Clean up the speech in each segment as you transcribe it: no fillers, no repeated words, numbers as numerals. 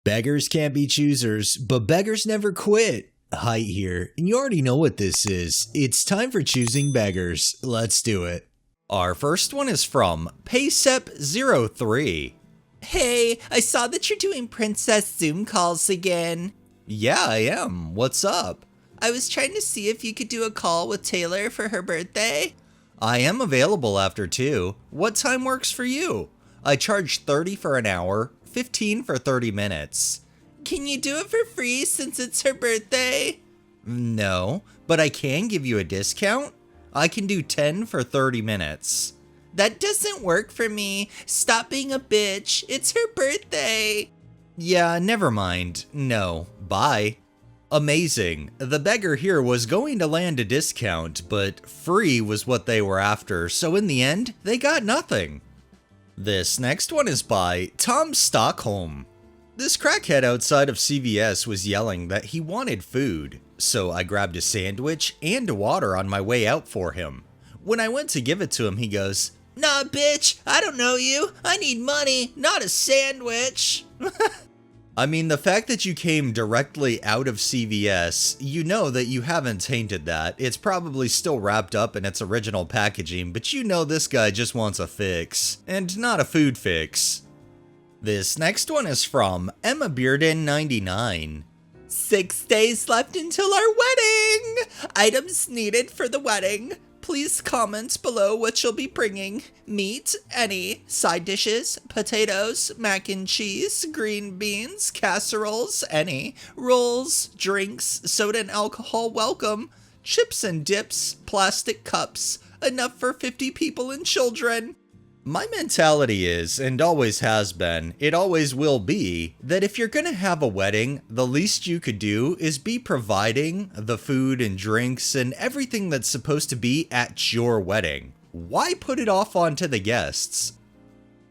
Beggars can't be choosers, but beggars never quit. Height here, and you already know what this is. It's time for choosing beggars. Let's do it. Our first one is from Paysep03. Hey, I saw that you're doing princess Zoom calls again. Yeah, I am. What's up? I was trying to see if you could do a call with Taylor for her birthday. I am available after 2. What time works for you? I charge 30 for an hour, 15 for 30 minutes. Can you do it for free since it's her birthday? No, but I can give you a discount. I can do 10 for 30 minutes. That doesn't work for me. Stop being a bitch. It's her birthday. Yeah, never mind. No, bye. Amazing. The beggar here was going to land a discount, but free was what they were after, so in the end, they got nothing. This next one is by Tom Stockholm. This crackhead outside of CVS was yelling that he wanted food, so I grabbed a sandwich and water on my way out for him. When I went to give it to him, he goes, "Nah, bitch, I don't know you. I need money, not a sandwich." I mean, the fact that you came directly out of CVS, you know that you haven't tainted that. It's probably still wrapped up in its original packaging, but you know this guy just wants a fix, and not a food fix. This next one is from Emma Bearden99. 6 days left until our wedding. Items needed for the wedding. Please comment below what you'll be bringing. Meat, any. Side dishes, potatoes, mac and cheese, green beans, casseroles, any. Rolls, drinks, soda and alcohol welcome. Chips and dips, plastic cups. Enough for 50 people and children. My mentality is, and always has been, it always will be, that if you're gonna have a wedding, the least you could do is be providing the food and drinks and everything that's supposed to be at your wedding. Why put it off onto the guests?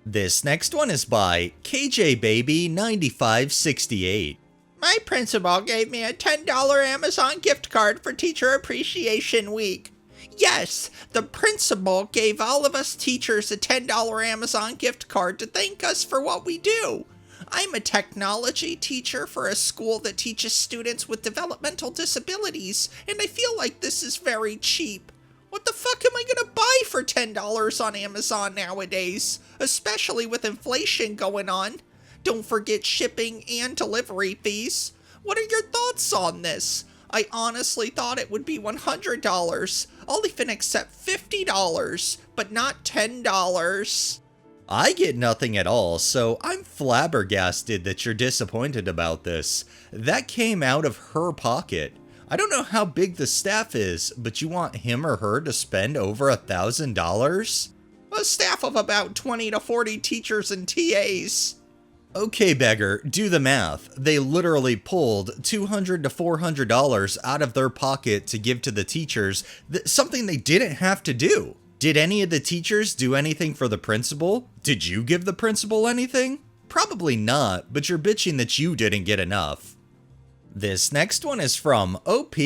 This next one is by KJBaby9568. My principal gave me a $10 Amazon gift card for Teacher Appreciation Week. Yes, the principal gave all of us teachers a $10 Amazon gift card to thank us for what we do. I'm a technology teacher for a school that teaches students with developmental disabilities, and I feel like this is very cheap. What the fuck am I gonna buy for $10 on Amazon nowadays? Especially with inflation going on. Don't forget shipping and delivery fees. What are your thoughts on this? I honestly thought it would be $100. I'll even accept $50, but not $10. I get nothing at all, so I'm flabbergasted that you're disappointed about this. That came out of her pocket. I don't know how big the staff is, but you want him or her to spend over $1,000? A staff of about 20 to 40 teachers and TAs. Okay, beggar, do the math. They literally pulled $200 to $400 out of their pocket to give to the teachers, something they didn't have to do. Did any of the teachers do anything for the principal? Did you give the principal anything? Probably not, but you're bitching that you didn't get enough. This next one is from OP.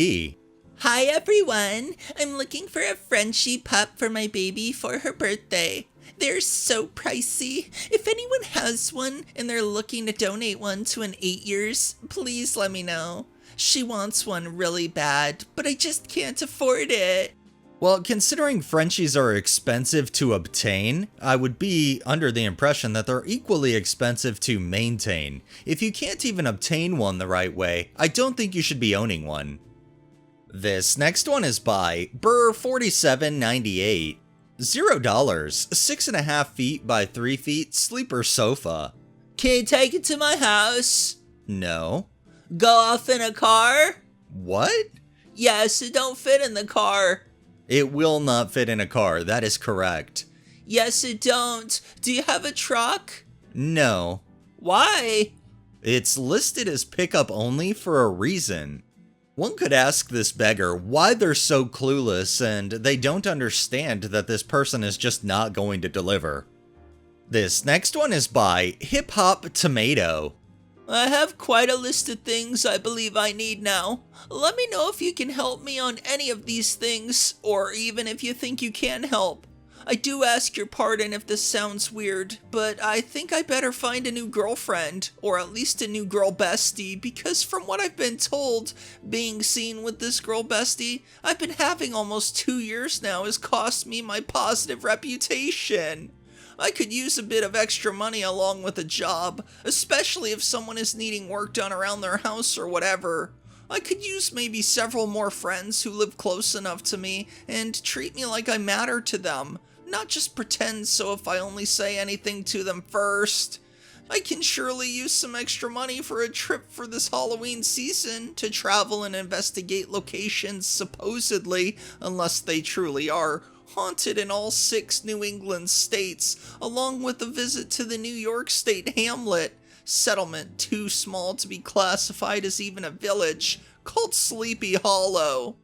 Hi everyone, I'm looking for a Frenchie pup for my baby for her birthday. They're so pricey. If anyone has one and they're looking to donate one to an 8 years, please let me know. She wants one really bad, but I just can't afford it. Well, considering Frenchies are expensive to obtain, I would be under the impression that they're equally expensive to maintain. If you can't even obtain one the right way, I don't think you should be owning one. This next one is by Burr4798. $0, 6.5 feet by 3 feet sleeper sofa. Can you take it to my house? No. Go off in a car? What? Yes, it don't fit in the car. It will not fit in a car, that is correct. Yes, it don't. Do you have a truck? No. Why? It's listed as pickup only for a reason. One could ask this beggar why they're so clueless and they don't understand that this person is just not going to deliver. This next one is by Hip Hop Tomato. I have quite a list of things I believe I need now. Let me know if you can help me on any of these things, or even if you think you can help. I do ask your pardon if this sounds weird, but I think I better find a new girlfriend, or at least a new girl bestie, because from what I've been told, being seen with this girl bestie I've been having almost 2 years now has cost me my positive reputation. I could use a bit of extra money along with a job, especially if someone is needing work done around their house or whatever. I could use maybe several more friends who live close enough to me and treat me like I matter to them. Not just pretend so if I only say anything to them first. I can surely use some extra money for a trip for this Halloween season to travel and investigate locations supposedly, unless they truly are, haunted in all 6 New England states, along with a visit to the New York State hamlet, settlement too small to be classified as even a village, called Sleepy Hollow.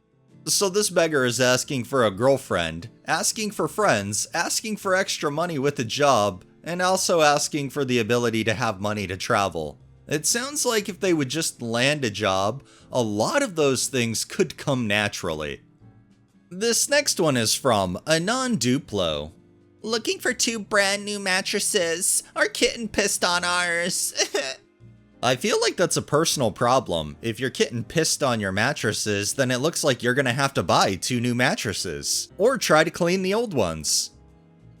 So this beggar is asking for a girlfriend, asking for friends, asking for extra money with a job, and also asking for the ability to have money to travel. It sounds like if they would just land a job, a lot of those things could come naturally. This next one is from a non-Duplo. Looking for 2 brand new mattresses. Our kitten pissed on ours. I feel like that's a personal problem. If your kitten pissed on your mattresses, then it looks like you're gonna have to buy 2 new mattresses, or try to clean the old ones.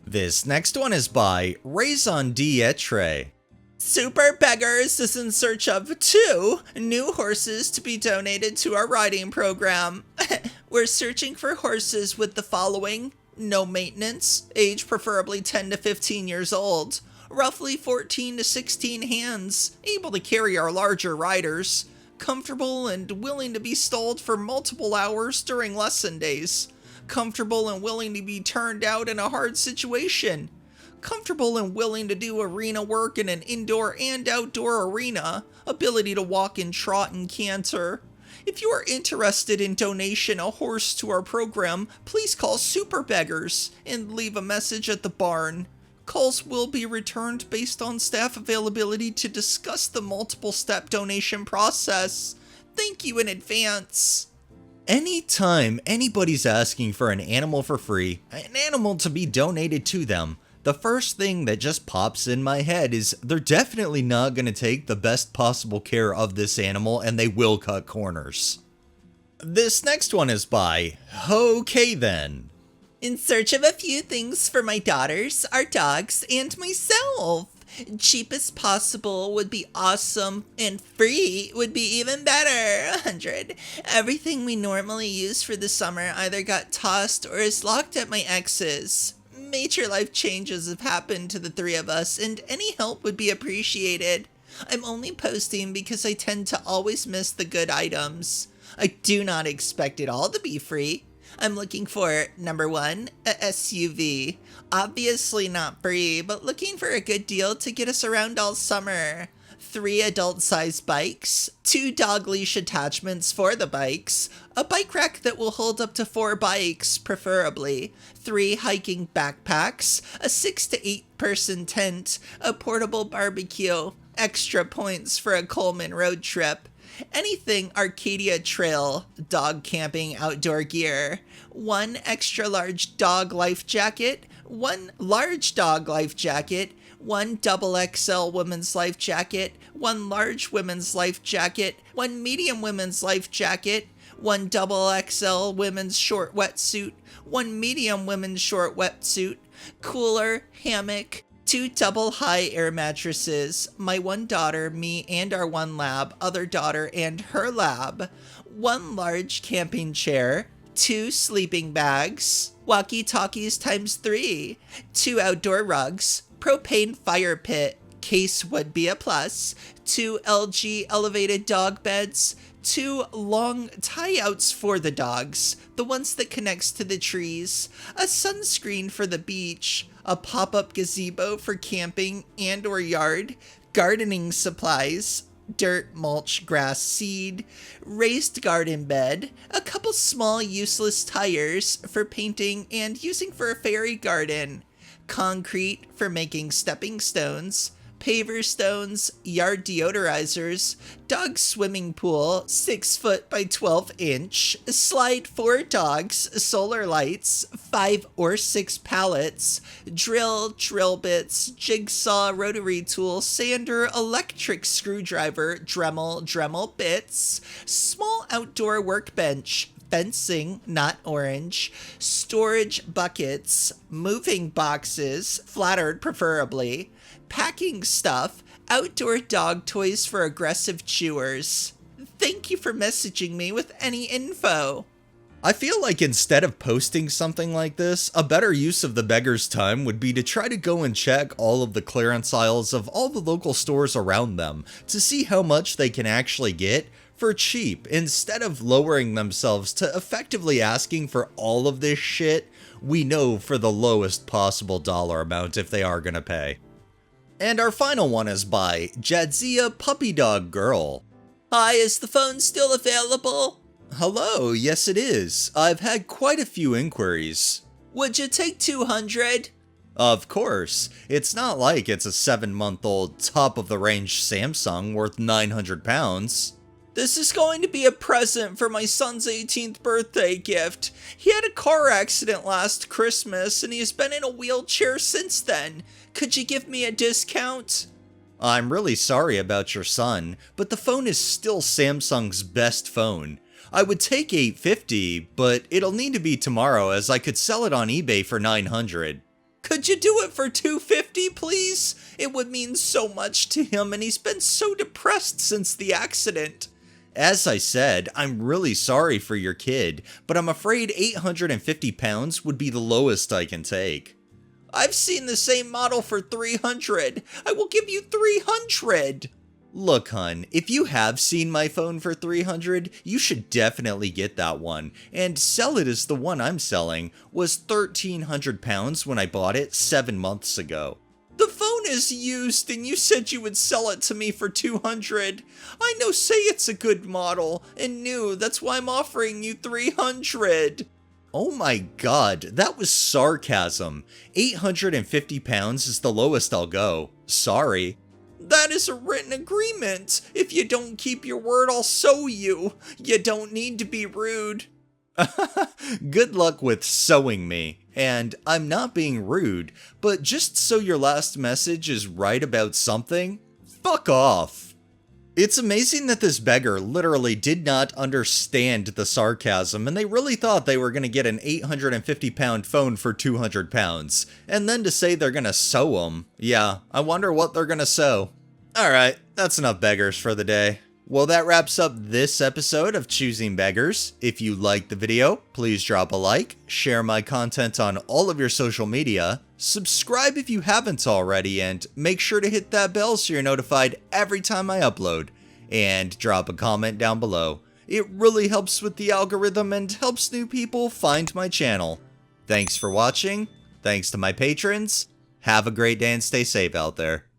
This next one is by Raison d'Etre. Super Beggars is in search of 2 new horses to be donated to our riding program. We're searching for horses with the following: no maintenance, age preferably 10 to 15 years old, roughly 14 to 16 hands, able to carry our larger riders, comfortable and willing to be stalled for multiple hours during lesson days, comfortable and willing to be turned out in a hard situation, comfortable and willing to do arena work in an indoor and outdoor arena, ability to walk and trot and canter. If you are interested in donation a horse to our program, please call Super Beggars and leave a message at the barn. Calls will be returned based on staff availability to discuss the multiple step donation process. Thank you in advance. Anytime anybody's asking for an animal for free, an animal to be donated to them, the first thing that just pops in my head is they're definitely not going to take the best possible care of this animal, and they will cut corners. This next one is by Okay Then. In search of a few things for my daughters, our dogs, and myself. Cheap as possible would be awesome, and free would be even better. 100. Everything we normally use for the summer either got tossed or is locked at my ex's. Major life changes have happened to the 3 of us, and any help would be appreciated. I'm only posting because I tend to always miss the good items. I do not expect it all to be free. I'm looking for, number 1, a SUV. Obviously not free, but looking for a good deal to get us around all summer. 3 adult-sized bikes, 2 dog leash attachments for the bikes, a bike rack that will hold up to 4 bikes, preferably, 3 hiking backpacks, a 6 to 8 person tent, a portable barbecue, extra points for a Coleman road trip, anything Arcadia Trail, dog camping outdoor gear, 1 extra large dog life jacket, 1 large dog life jacket, 1 double XL women's life jacket, 1 large women's life jacket, 1 medium women's life jacket, 1 double XL women's short wetsuit, 1 medium women's short wetsuit, cooler, hammock, 2 double high air mattresses, my 1 daughter, me and our 1 lab, other daughter and her lab, 1 large camping chair, 2 sleeping bags, walkie-talkies times 3, 2 outdoor rugs, propane fire pit, case would be a plus, 2 LG elevated dog beds, 2 long tie-outs for the dogs, the ones that connects to the trees, a sunscreen for the beach, a pop-up gazebo for camping and or yard, gardening supplies, dirt, mulch, grass, seed, raised garden bed, a couple small useless tires for painting and using for a fairy garden, concrete for making stepping stones, paver stones, yard deodorizers, dog swimming pool, 6 foot by 12 inch, slide for dogs, solar lights, 5 or 6 pallets, drill bits, jigsaw, rotary tool, sander, electric screwdriver, Dremel bits, small outdoor workbench, fencing, not orange, storage buckets, moving boxes, flattered preferably, packing stuff, outdoor dog toys for aggressive chewers. Thank you for messaging me with any info. I feel like instead of posting something like this, a better use of the beggar's time would be to try to go and check all of the clearance aisles of all the local stores around them to see how much they can actually get for cheap, instead of lowering themselves to effectively asking for all of this shit we know for the lowest possible dollar amount if they are gonna pay. And our final one is by Jadzia Puppy Dog Girl. Hi, is the phone still available? Hello, yes it is. I've had quite a few inquiries. Would you take 200? Of course. It's not like it's a 7-month-old top-of-the-range Samsung worth 900 pounds. This is going to be a present for my son's 18th birthday gift. He had a car accident last Christmas and he has been in a wheelchair since then. Could you give me a discount? I'm really sorry about your son, but the phone is still Samsung's best phone. I would take $850, but it'll need to be tomorrow as I could sell it on eBay for $900. Could you do it for $250, please? It would mean so much to him and he's been so depressed since the accident. As I said, I'm really sorry for your kid, but I'm afraid 850 pounds would be the lowest I can take. I've seen the same model for 300. I will give you 300. Look, hun, if you have seen my phone for 300, you should definitely get that one, and sell it as the one I'm selling was 1,300 pounds when I bought it 7 months ago. The phone is used and you said you would sell it to me for 200. I know say it's a good model and new, that's why I'm offering you 300. Oh my god, that was sarcasm. 850 pounds is the lowest I'll go. Sorry. That is a written agreement. If you don't keep your word, I'll sew you. You don't need to be rude. Good luck with sewing me. And I'm not being rude, but just so your last message is right about something, fuck off. It's amazing that this beggar literally did not understand the sarcasm and they really thought they were going to get an 850 pound phone for 200 pounds. And then to say they're going to sew them, yeah, I wonder what they're going to sew. Alright, that's enough beggars for the day. Well, that wraps up this episode of Choosing Beggars. If you liked the video, please drop a like, share my content on all of your social media, subscribe if you haven't already, and make sure to hit that bell so you're notified every time I upload, and drop a comment down below. It really helps with the algorithm and helps new people find my channel. Thanks for watching, thanks to my patrons, have a great day and stay safe out there.